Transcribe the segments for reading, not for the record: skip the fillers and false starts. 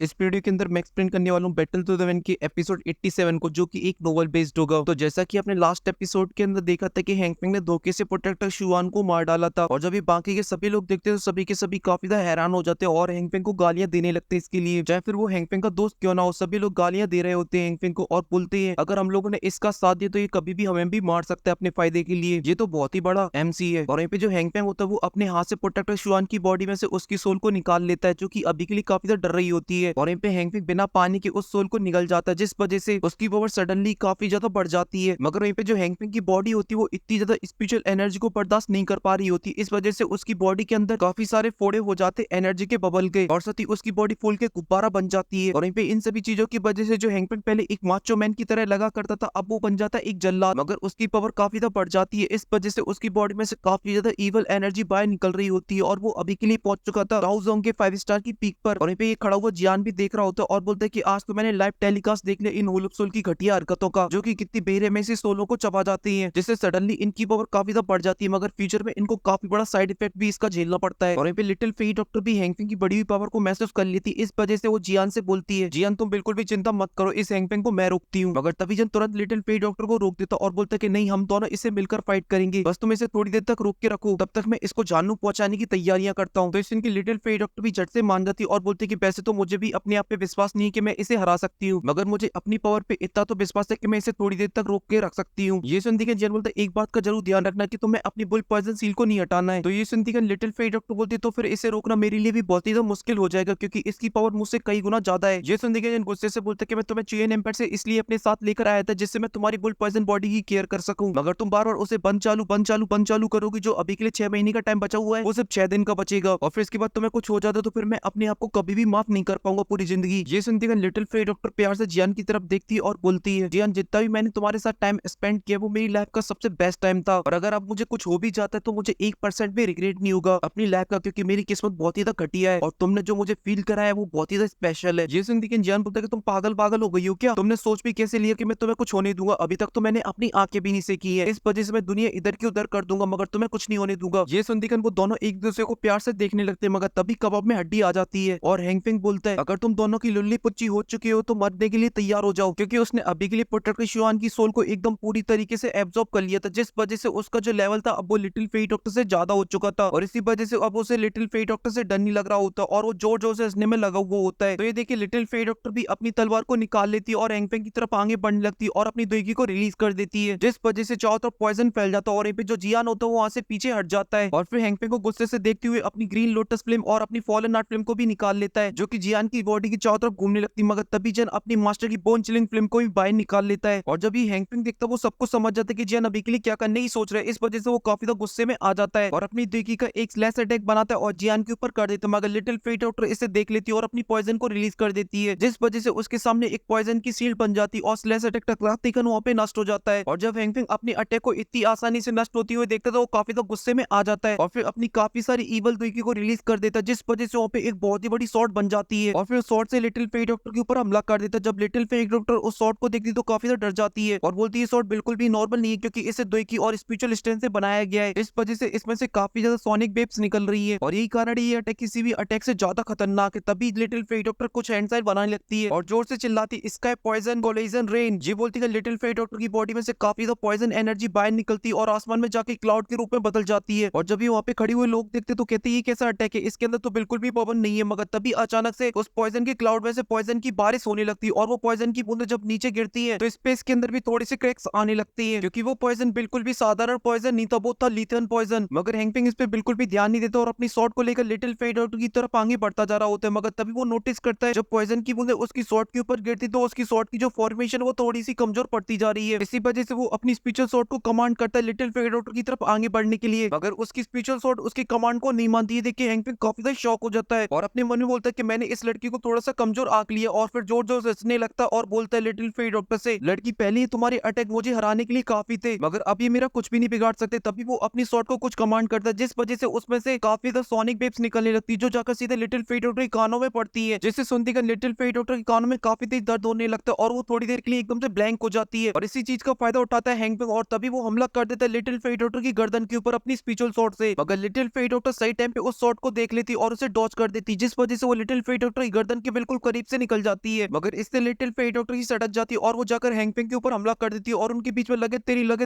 इस वीडियो के अंदर मैं एक्सप्लेन करने वाला हूँ बैटल टू द विन के एपिसोड 87 को, जो कि एक नोवेल बेस्ड होगा। तो जैसा कि आपने लास्ट एपिसोड के अंदर देखा था कि हैंगपिंग ने धोखे से प्रोटेक्टर शुआन को मार डाला था, और जब ये बाकी के सभी लोग देखते हैं तो सभी के सभी काफी ज्यादा हैरान हो जाते हैं और हैंगपिंग को गालियां देने लगते हैं इसके लिए। चाहे फिर वो हैंगपिंग का दोस्त क्यों ना हो, सभी लोग गालियां दे रहे होते हैं हैंगपिंग को और बोलते हैं अगर हम लोगों ने इसका साथ दिया तो ये कभी भी हमें भी मार सकता है अपने फायदे के लिए। ये तो बहुत ही बड़ा एमसी है। और यहाँ पे जो हैंगपिंग होता है वो अपने हाथ से प्रोटेक्टर शुआन की बॉडी में से उसकी सोल को निकाल लेता है, जो कि अभी के लिए काफी ज्यादा डर रही होती है। और यहाँ पे हैंगपिंग बिना पानी के उस सोल को निगल जाता है, जिस वजह से उसकी पावर सडनली काफी ज्यादा बढ़ जाती है। मगर वहीं पे जो हैंगपिंग की बॉडी होती है वो इतनी ज्यादा स्पिरिचुअल एनर्जी को बर्दाश्त नहीं कर पा रही होती, इस वजह से उसकी बॉडी के अंदर काफी सारे फोड़े हो जाते एनर्जी के बबल के, और साथ ही उसकी बॉडी फूल के गुब्बारा बन जाती है। और वहीं पे इन सभी चीजों की वजह से जो हैंगपिंग पहले एक माचो मैन की तरह लगा करता था, अब वो बन जाता है एक जल्लाद। मगर उसकी पावर काफी ज्यादा बढ़ जाती है, इस वजह से उसकी बॉडी में से काफी ज्यादा इवल एनर्जी बाहर निकल रही होती है, और वो अभी के लिए पहुंच चुका था राउजोंग के 5 स्टार की पीक पर। और वहीं पे ये खड़ा हुआ जियान भी देख रहा होता है और बोलता है कि आज तो मैंने लाइव टेलीकास्ट देख लिया इन होलुप सोल की घटिया हरकतों का, जो कि कितनी बेरहमी से सोलों को चबा जाती हैं, जिससे सडनली इनकी पावर काफी ज्यादा बढ़ जाती है। मगर फ्यूचर में इनको काफी बड़ा साइड इफेक्ट भी इसका झेलना पड़ता है। और यहाँ पे लिटिल फेई डॉक्टर भी हैंगपिंग की बढ़ी हुई पावर को महसूस कर लेती है, इस वजह से वो जियान से बोलती है जियान तुम बिल्कुल भी चिंता मत करो, इस हैंगपिंग को मैं रोकती हूँ। मगर तभी जन तुरंत लिटिल फेई डॉक्टर को रोक देता और बोलता है कि नहीं, हम दोनों इसे मिलकर फाइट करेंगे, बस तुम इसे थोड़ी देर तक रोक के रखो, तब तक मैं इसको जानू पहुंचाने की तैयारियां करता हूँ। तो इस इनकी लिटिल फेई डॉक्टर भी झट से मान जाती है और बोलती है कि वैसे तो मुझे भी अपने आप पे विश्वास नहीं है कि मैं इसे हरा सकती हूँ, मगर मुझे अपनी पावर पे इतना तो विश्वास है कि मैं इसे थोड़ी देर तक रोक के रख सकती हूँ। ये सुनती है जन बोलता है एक बात का जरूर ध्यान रखना कि तुम्हें अपनी बुल पॉइजन सील को नहीं हटाना है। तो ये सुनती है लिटिल फेई डॉक्टर बोलती तो फिर इसे रोकना मेरे लिए भी बहुत ही मुश्किल हो जाएगा, क्योंकि इसकी पावर मुझसे कई गुना ज्यादा है। ये सुनती है गुस्से से बोलता है कि मैं तुम्हें चुएन एम्पायर से इसलिए अपने साथ लेकर आया था जिससे मैं तुम्हारी बुल पॉइजन बॉडी की केयर कर सकूं, मगर तुम बार बार उसे बंद चालू करोगी। जो अभी के लिए 6 महीने का टाइम बचा हुआ है वो सिर्फ 6 दिन का बचेगा, और फिर इसके बाद तुम्हें कुछ हो जाता तो फिर मैं अपने आप को कभी भी माफ नहीं कर पाऊंगा पूरी जिंदगी। ये सुनती है लिटिल फेई डॉक्टर प्यार से जियान की तरफ देखती है और बोलती है जियान, जितना भी मैंने तुम्हारे साथ टाइम स्पेंड किया वो मेरी लाइफ का सबसे बेस्ट टाइम था, और अगर अब मुझे कुछ हो भी जाता है तो मुझे 1% भी रिग्रेट नहीं होगा अपनी लाइफ का, क्योंकि मेरी किस्मत बहुत ही ज्यादा घटिया है और तुमने जो मुझे फील कराया है वो बहुत ही ज्यादा स्पेशल है। ये सुनती है जियान बोलता है कि तुम पागल हो गई हो क्या, तुमने सोच भी कैसे लिया कि मैं तुम्हें कुछ होने दूंगा, अभी तक तो मैंने अपनी आंखें भी नहीं सेकी है, इस वजह से मैं दुनिया इधर की उधर कर दूंगा मगर तुम्हें कुछ नहीं होने दूंगा। ये सुनती है वो दोनों एक दूसरे को प्यार से देखने लगते हैं, मगर तभी कबाब में हड्डी आ जाती है और हैंगपिंग बोलता है अगर तुम दोनों की लुल्ली पुच्ची हो चुकी हो तो मरने के लिए तैयार हो जाओ, क्योंकि उसने अभी के लिए प्रोटेक्टर शुआन की सोल को एकदम पूरी तरीके से एब्जॉर्ब कर लिया था, जिस वजह से उसका जो लेवल था अब वो लिटिल फेई डॉक्टर से ज्यादा हो चुका था, और इसी वजह से अब उसे लिटिल फेई डॉक्टर से डर नहीं लग रहा होता और वो जोर जोर से हंसने में लगा हुआ होता है। तो ये देखिए लिटिल फेई डॉक्टर भी अपनी तलवार को निकाल लेती है और हैंगपिंग की तरफ आगे बढ़ने लगती है और अपनी दोगी को रिलीज कर देती है, जिस वजह से चारों तरफ पॉइजन फैल जाता है, और यहाँ पे जो जियान होता है वो वहां से पीछे हट जाता है और फिर हैंगपिंग को गुस्से से देखते हुए अपनी ग्रीन लोटस फ्लेम और अपनी फॉलन आर्ट फ्लेम को भी निकाल लेता है, जो कि जियान की बॉडी की चारों तरफ घूमने लगती है। मगर तभी जन अपनी मास्टर की बोन चिलिंग फ्लेम को भी बाहर निकाल लेता है, और जब ये हैंगपिंग देखता है वो सबको समझ जाता है कि जियान अभी के लिए क्या करने ही सोच रहे हैं, इस वजह से वो काफी ज्यादा गुस्से में आ जाता है और अपनी दोगी का एक स्लैश अटैक बनाता है और जियान के ऊपर कर देता है, मगर लिटिल फेई डॉक्टर इसे देख लेती है और अपनी पॉइजन को रिलीज कर देती है, जिस वजह से उसके सामने एक पॉइजन की शील्ड बन जाती है और स्लैश अटैक टकराते ही वहां पे नष्ट हो जाता है। और जब हैंगपिंग अपनी अटैक को इतनी आसानी से नष्ट होती हुई देखता है तो वो काफी ज्यादा गुस्से में आ जाता है और फिर अपनी काफी सारी ईवल दोगी को रिलीज कर देता है, जिस वजह से वहाँ पे एक बहुत ही बड़ी शॉट बन जाती है और फिर शॉट से लिटिल फेई डॉक्टर के ऊपर हमला कर देता है। जब लिटिल फेई डॉक्टर उस शॉट को देखती है तो काफी ज्यादा डर जाती है और बोलती है शॉट बिल्कुल भी नॉर्मल नहीं है, क्योंकि इसे दोगी और स्पिरिचुअल स्ट्रेंथ से बनाया गया है, इस वजह से इसमें से काफी ज्यादा सोनिक वेव्स निकल रही है और यही कारण है ये अटैक किसी भी अटैक से ज्यादा खतरनाक है। तभी लिटिल फेई डॉक्टर कुछ हैंड साइन बनाने लगती है और जोर से चिल्लाती स्काई पॉइजन कोलिजन रेन। जी बोलती है लिटिल फेई डॉक्टर की बॉडी में से काफी ज्यादा पॉइजन एनर्जी बाहर निकलती है और आसमान में जाके क्लाउड के रूप में बदल जाती है, और जब ये वहाँ पे खड़ी हुए लोग देखते तो कहते ये कैसा अटैक है, इसके अंदर तो बिल्कुल भी पवन नहीं है। मगर तभी अचानक से उस पॉइजन के क्लाउड में से पॉइजन की बारिश होने लगती है और वो पॉइजन की बूंदें जब नीचे गिरती है तो स्पेस के अंदर भी थोड़ी सी क्रैक्स आने लगती है, क्योंकि वो पॉइजन बिल्कुल भी साधारण पॉइजन नहीं था, वो था लिथियम पॉइजन। मगर हैंगपिंग इस पे बिल्कुल भी ध्यान नहीं देता और अपनी शॉट को लेकर लिटिल फेई डॉक्टर की तरफ आगे बढ़ता जा रहा होता है, मगर तभी वो नोटिस करता है जब पॉइजन की बूंदें उसकी शॉट के ऊपर गिरती तो उसकी शॉट की जो फॉर्मेशन वो थोड़ी सी कमजोर पड़ती जा रही है। इसी वजह से वो अपनी स्पिरिचुअल शॉट को कमांड करता है लिटिल फेई डॉक्टर की तरफ आगे बढ़ने के लिए, मगर उसकी स्पिरिचुअल शॉट उसकी कमांड को नहीं मानती है। देखिए हैंगपिंग काफी ज्यादा शॉक हो जाता है और अपने मन में बोलता है कि मैंने इस लड़की को थोड़ा सा कमजोर आंक लिया, और फिर जोर जोर से हंसने लगता है और बोलता है लिटिल फेई डॉक्टर से लड़की पहले ही तुम्हारे अटैक मुझे हराने के लिए काफी थे, मगर अब ये मेरा कुछ भी नहीं बिगाड़ सकते। तभी वो अपनी शॉट को कुछ कमांड करता है, जिस वजह से उसमें से काफी ज्यादा सोनिक वेव्स निकलने लगती है जो जाकर सीधे लिटिल फेई डॉक्टर के कानों में पड़ती है, जिससे सुनती है लिटिल फेई डॉक्टर के कानों में काफी तेज दर्द होने लगता है और वो थोड़ी देर के लिए एकदम से ब्लैंक हो जाती है, और इसी चीज का फायदा उठाता है हैंगपिंग और तभी वो हमला कर देता है लिटिल फेई डॉक्टर की गर्दन के ऊपर अपनी स्पिरिचुअल शॉट से। मगर लिटिल फेई डॉक्टर सही टाइम पे उस शॉट को देख लेती और उसे डॉज कर देती, जिस वजह से वो लिटिल फेई डॉक्टर की गर्दन के बिल्कुल करीब से निकल जाती है, मगर इससे लिटिल फेट डॉक्टर की सटक जाती है और वो जाकर हैंगपेंग के ऊपर हमला कर देती है और उनके बीच में लगे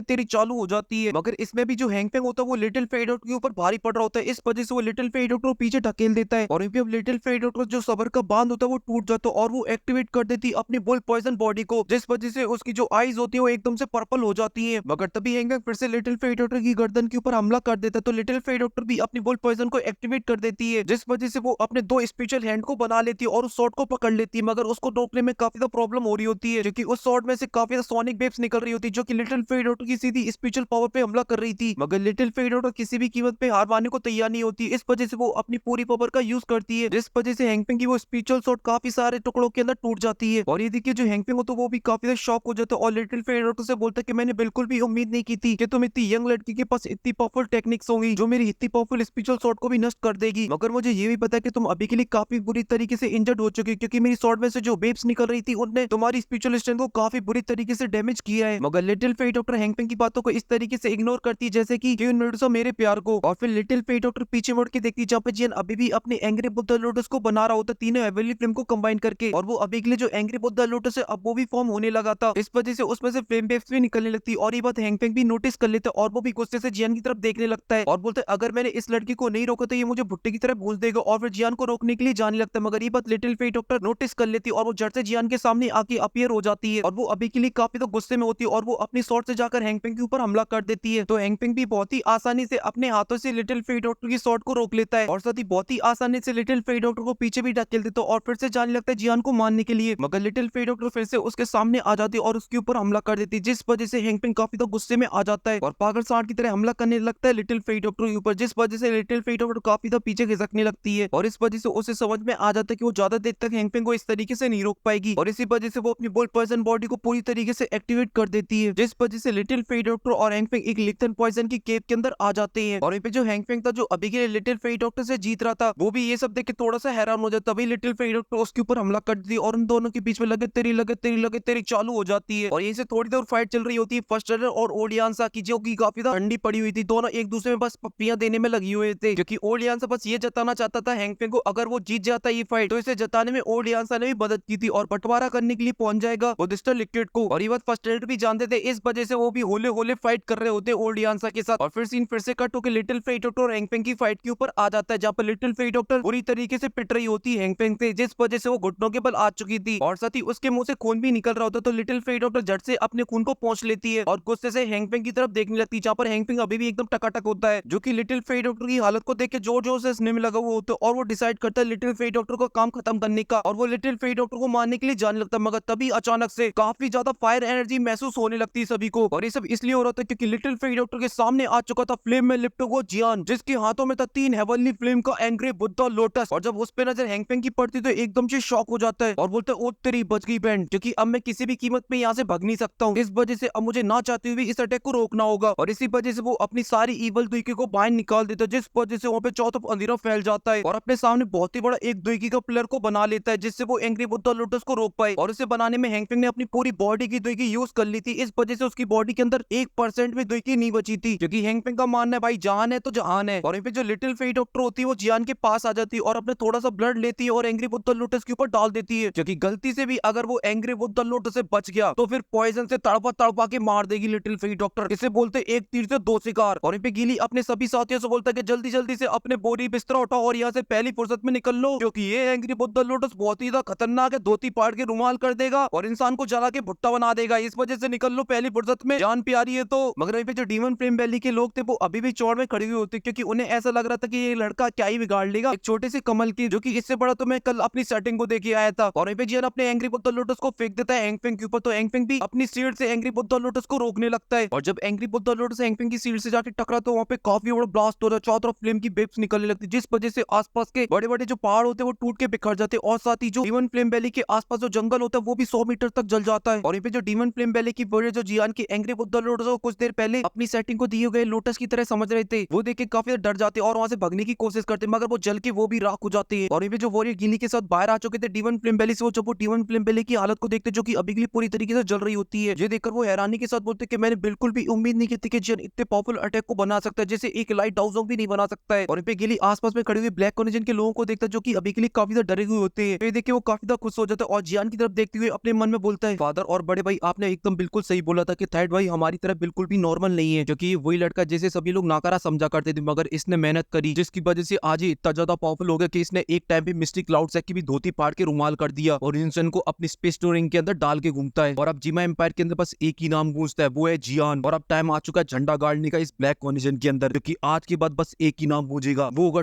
तेरी चालू हो जाती है। मगर इसमें भी जो हैंगपेंग होता है वो लिटिल फेट डॉक्टर के ऊपर भारी पड़ रहा होता है, इस वजह से वो लिटिल फेट डॉक्टर को पीछे ढकेल देता है और वहीं पे अब लिटिल फेट डॉक्टर जो सबर का बांध होता है वो टूट जाता है और वो एक्टिवेट कर देती है अपनी बुल पॉइजन बॉडी को, जिस वजह से उसकी जो आईज होती है वो एकदम से पर्पल हो जाती है। मगर तभी हैंगपेंग फिर से लिटिल फेट डॉक्टर की गर्दन के ऊपर हमला कर देता है, तो लिटिल फेट डॉक्टर भी अपनी बुल पॉइजन को एक्टिवेट कर देती है, जिस वजह से वो अपने दो स्पेशल हैंड को बना लेती है और उस शॉट को पकड़ लेती है। मगर उसको रोकने में काफी ज्यादा प्रॉब्लम हो रही होती है, क्योंकि उस शॉट में से काफी ज्यादा सोनिक वेव्स निकल रही होती है, जो कि लिटिल फेट डॉक्टर की सीधी स्पेशल पावर पे हमला कर रही थी। मगर लिटिल फेट डॉक्टर किसी भी कीमत पे हार मानने को तैयार नहीं होती, इस वजह से वो अपनी पूरी पावर का यूज करती है, जिस वजह से हैंगपिंग की वो स्पेशल शॉट काफी सारे टुकड़ों के अंदर टूट जाती है। और ये देखिए जो हैंगपिंग हो तो वो भी काफी ज्यादा शॉक हो जाता है और लिटिल फेट डॉक्टर से बोलता है कि मैंने बिल्कुल भी उम्मीद नहीं की थी कि तुम इतनी यंग लड़की के पास इतनी पावरफुल टेक्निक्स होंगी जो मेरी इतनी पावरफुल स्पेशल शॉट को भी नष्ट कर देगी। मगर मुझे ये भी पता है कि तुम अभी के लिए काफी बुरी तरीके से इंजर्ड हो चुकी, क्योंकि मेरी शॉट में से जो वेव्स निकल रही थी उनने तुम्हारी स्पेशल स्ट्रेंथ को काफी बुरी तरीके से डैमेज किया है। मगर लिटिल फेट डॉक्टर हैंगपिंग की बातों को इस तरीके से इग्नोर करती है जैसे कि क्यों नोटिस मेरे प्यार को। और फिर लिटिल फेट डॉक्टर पीछे मुड़ के देखती है जहाँ पे जियान अभी भी अपने एंग्री बुद्धा लोटस को बना रहा होता तीनों हेवनली फ्लेम को कंबाइन करके, और वो अभी के लिए जो एंग्री बुद्धा लोटस है अब वो भी फॉर्म होने लगा था, इस वजह से उसमें से फ्लेम वेव्स भी निकलने लगती और ये बात हैंगपिंग भी नोटिस कर लेता है और वो भी गुस्से से जियान की तरफ देखने लगता है और बोलता है अगर मैंने इस लड़की को नहीं रोका तो ये मुझे भुट्टे की तरह भूल देगा, और फिर जियान को रोकने के लिए जाने लगता है। मगर ये बात लिटिल फेट डॉक्टर नोटिस कर लेती है और वो झट से जियान के सामने आके अपीयर हो जाती है और वो अभी के लिए काफी तो गुस्से में होती है और वो अपनी शॉट से जाकर हैंगपिंग के ऊपर हमला कर देती है। तो हैंगपिंग भी बहुत ही आसानी से अपने हाथों से लिटिल फेट डॉक्टर की शॉट को रोक लेता है और साथ ही बहुत ही आसानी से लिटिल फेट डॉक्टर को पीछे भी ढकेल देता है और फिर से जाने लगता है जियान को मारने के लिए। मगर लिटिल फेट डॉक्टर फिर से उसके सामने आ जाती है और उसके ऊपर हमला कर देती है, जिस वजह से हैंगपिंग काफी तो गुस्से में आ जाता है और पागल सांड की तरह हमला करने लगता है लिटिल फेट डॉक्टर के ऊपर, जिस वजह से लिटिल फेट डॉक्टर काफी तो पीछे खिसकने लगती है और इस वजह से उसे समझ में आ जाता है कि वो ज्यादा देर तक हैंगपिंग को इस तरीके से नहीं रोक पाएगी और इसी वजह से वो अपनी बुल पॉइजन बॉडी को पूरी तरीके से एक्टिवेट कर देती है, जिस वजह से लिटिल फेट डॉक्टर और हैंगपिंग एक लिथन पॉइजन की केव के अंदर आ जाते हैं। और वहीं पे जो हैंगपिंग था जो अभी के लिए लिटिल फेट डॉक्टर से जीत रहा था वो भी ये सब देख के थोड़ा सा हैरान हो जाता, तभी लिटिल फेट डॉक्टर उसके ऊपर हमला कर दी और उन दोनों के बीच में लगे तेरी चालू हो जाती है और यहीं से थोड़ी देर फाइट चल रही होती है फर्स्ट रनर और ओलियांसा की, जो की काफी ठंडी पड़ी हुई थी। दोनों एक दूसरे में बस पप्पियां देने में लगी हुए थे, क्योंकि ओलियांसा बस ये जताना चाहता था हैंगपिंग को अगर वो जीत जाता ये फाइट तो इसे जताने में ओलियांसा ने भी मदद की थी और बंटवारा करने के लिए पहुंच जाएगा बुद्धिस्टर लिक्विड को, और ये बात फर्स्ट रेड भी जानते थे, इस वजह से वो भी होले होले फाइट कर रहे होते ओलियांसा के साथ। और फिर सीन फिर से कट होकर लिटिल फेट डॉक्टर और हैंगपिंग की फाइट के ऊपर आ जाता है, जहां पर लिटिल फेट डॉक्टर पूरी तरीके से पिट रही होती है हैंगपिंग से, जिस वजह से वो घुटनों के बल आ चुकी थी और साथ ही उसके मुंह से खून भी निकल रहा होता, तो लिटिल फेट डॉक्टर झट से अपने खून को पहुंच लेती है और गुस्से से हैंगपिंग की तरफ देखने लगती है, जहां पर हैंगपिंग अभी भी एकदम टकाटक होता है, जो कि लिटिल फेट डॉक्टर की हालत को देख के जोर जोर से हंसने में लगा हुआ होता है और वो डिसाइड करता है लिटिल फेट डॉक्टर को काम खत्म करने का और वो लिटिल फेट डॉक्टर को मारने के लिए जाने लगता है। मगर तभी अचानक से काफी ज्यादा फायर एनर्जी महसूस होने लगती है सभी को, और ये सब इसलिए हो रहा था क्योंकि लिटिल फेट डॉक्टर के सामने आ चुका था फ्लेम में लिप्त हुआ जियान, जिसके हाथों में था 3 हेवनली फ्लेम का एंग्री बुद्धा लोटस, और जब उस पे नजर हैंगपिंग की पड़ती तो एकदम से शॉक हो जाता है और बोलता है ओ तेरी बच गई बैंड, क्योंकि अब मैं किसी भी कीमत में यहाँ से भाग नहीं सकता हूँ, इस वजह से अब मुझे ना चाहते हुए इस अटैक को रोकना होगा। और इसी वजह से वो अपनी सारी इवल दुईकी को बाहर निकाल देता है, जिस वजह से वहाँ पे चौथा अंधेरा फैल जाता है और अपने सामने बहुत ही बड़ा एक दुईकी का प्लेयर को बना लेता है, जिससे वो एंग्री बुद्धा लोटस को रोक पाए। और इसे बनाने में हैंगपिंग ने अपनी पूरी बॉडी की दुईकी यूज कर ली थी, इस वजह से उसकी बॉडी के अंदर 1% भी दुईकी नहीं बची थी, क्योंकि हैंगपिंग का मानना है भाई जहान है तो जहान है। और जो लिटिल फेट डॉक्टर होती है वो जियान के पास आ जाती है और अपने थोड़ा सा ब्लड लेती है और एंग्री बुद्धा लोटस के ऊपर डाल देती है, क्योंकि गलती से भी अगर वो एंग्री बुद्धा लोटस से बच गया तो फिर पॉइजन से तड़पा तड़पा के मार देगी लिटिल फेट डॉक्टर। इसे बोलते एक तीर से 2 शिकार। और गीली अपने सभी साथियों से बोलता है कि जल्दी जल्दी से अपने बोरी बिस्तरा उठाओ और यहाँ से पहली फुर्सत में निकल लो, क्योंकि ये एंग्री बुद्धा लोटस बहुत ही खतरनाक है, धोती पाड़ के रुमाल कर देगा और इंसान को जला के भुट्टा बना देगा, इस वजह से निकल लो पहली फुर्सत में, जान प्यारी है तो। मगर वहीं पे जो डीमन फ्लेम वैली के लोग थे वो अभी भी चौड़ में खड़े हुए होते, क्योंकि उन्हें ऐसा लग रहा था कि ये लड़का क्या ही बिगाड़ लेगा एक छोटे से कमल की, जो कि इससे बड़ा तो मैं कल अपनी सेटिंग को देखे आया था। और वहीं पे जियान अपने एंग्री बुद्धा लोटस को फेंक देता है हैंगपिंग के ऊपर, तो हैंगपिंग भी अपनी सीट से एंग्री बुद्धा लोटस को रोकने लगता है, और जब एंग्री बुद्धा लोटस हैंगपिंग की सीट से जाके टकरा तो वहाँ पे काफी बड़ा ब्लास्ट हो रहा है, चारों तरफ फ्लेम की वेव्स निकलने लगती है, जिस वजह से आसपास के बड़े बड़े जो पहाड़ होते हैं वो टूट के बिखर जाते हैं और साथ ही जो डीमन फ्लेम वैली के आसपास जो जंगल होता है वो भी 100 मीटर तक जल जाता है। और यहाँ पे जो डीमन फ्लेम वैली की वजह जो जियान की एंग्री बुद्धा लोटस को कुछ देर पहले अपनी सेटिंग को दिए गए लोटस की तरह समझ रहे थे, वो देख के काफी डर जाते और वहां से भागने की कोशिश करते, मगर वो जल के वो भी राख हो जाते हैं। और यहाँ पे जो वॉरियर गिली के साथ बाहर आ चुके थे डीमन फ्लेम वैली से, वो जब वो डीमन फ्लेम वैली की हालत को देखते जो कि अभी के लिए पूरी तरीके से जल रही होती है, ये देखकर वो हैरानी के साथ बोलते कि मैंने बिल्कुल भी उम्मीद नहीं की थी कि जियान इतने पावरफुल अटैक को बना सकता है, जैसे एक लाइट हाउस भी नहीं बना सकता है। और यहाँ पे गिली आसपास में खड़े हुए ब्लैक कॉर्निजन के लोगों को देखता जो कि अभी के लिए काफी काफी ज्यादा डरे हुए होते हैं। ये देख के वो काफी ज्यादा खुश हो जाता है और जियान की तरफ देखते हुए अपने मन में बोलता है, फादर और बड़े भाई आपने एकदम बिल्कुल सही बोला था कि थर्ड भाई हमारी तरफ बिल्कुल भी नॉर्मल नहीं है, क्योंकि वही लड़का जैसे सभी लोग नाकारा समझा करते थे, मगर इसने मेहनत करी जिसकी वजह से आज ये इतना ज्यादा पावरफुल हो गया कि इसने एक टाइम पे मिस्टर क्लाउडसेक की भी धोती फाड़ के रुमाल कर दिया और इंसान को अपनी स्पेस टूरिंग के अंदर डाल के घूमता है। और अब जिमा एम्पायर के अंदर बस एक ही नाम गूंजता है, वो है जियान। और अब टाइम आ चुका है झंडा गाड़ने का इस ब्लैक कॉन्जन के अंदर, क्योंकि आज के बाद बस एक ही नाम गूंजेगा, वो होगा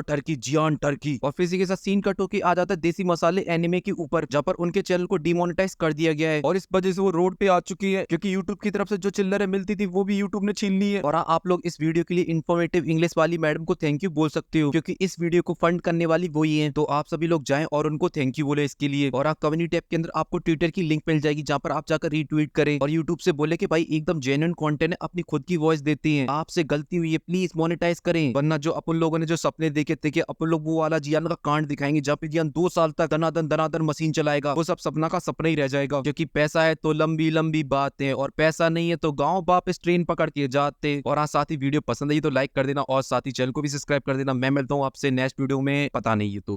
टर्की, जियान टर्की। और फिर इसी के साथ सीन कट होके आ जाता है देसी मसाले एनिमे के ऊपर, जहाँ पर उनके चैनल को डिमोनेटाइज कर दिया गया है और इस वजह से वो रोड पे आ चुकी है, क्योंकि यूट्यूब की तरफ से जो चिल्लरें मिलती थी वो भी यूट्यूब ने छीन ली है। और हाँ, आप लोग इस वीडियो के लिए इन्फॉर्मेटिव इंग्लिश वाली मैडम को थैंक यू बोल सकते हो, क्योंकि इस वीडियो को फंड करने वाली वही है। तो आप सभी लोग जाएं और उनको थैंक यू बोले इसके लिए। और आप कम्युनिटी टैब के अंदर आपको ट्विटर की लिंक मिल जाएगी, जहाँ पर आप जाकर रीट्वीट करें और यूट्यूब से बोले कि भाई एकदम जेन्युइन कंटेंट है, अपनी खुद की वॉइस देते हैं, आपसे गलती हुई है प्लीज मोनेटाइज करें, वरना जो अपन लोगों ने जो सपने देखे थे कि अपन लोग वो वाला जियान का कांड दिखाएंगे जहाँ पे जियान 2 साल तक दनादन मशीन चलाएगा, वो सब सपना का सपना ही रह जाएगा। क्योंकि पैसा है तो लंबी लंबी बातें, और पैसा नहीं है तो गाँव वापस ट्रेन पकड़ के जाते। और हाँ, साथ ही वीडियो पसंद आई तो लाइक कर देना और साथ ही चैनल को भी सब्सक्राइब कर देना। मैं मिलता हूँ आपसे नेक्स्ट वीडियो में, पता नहीं है तो।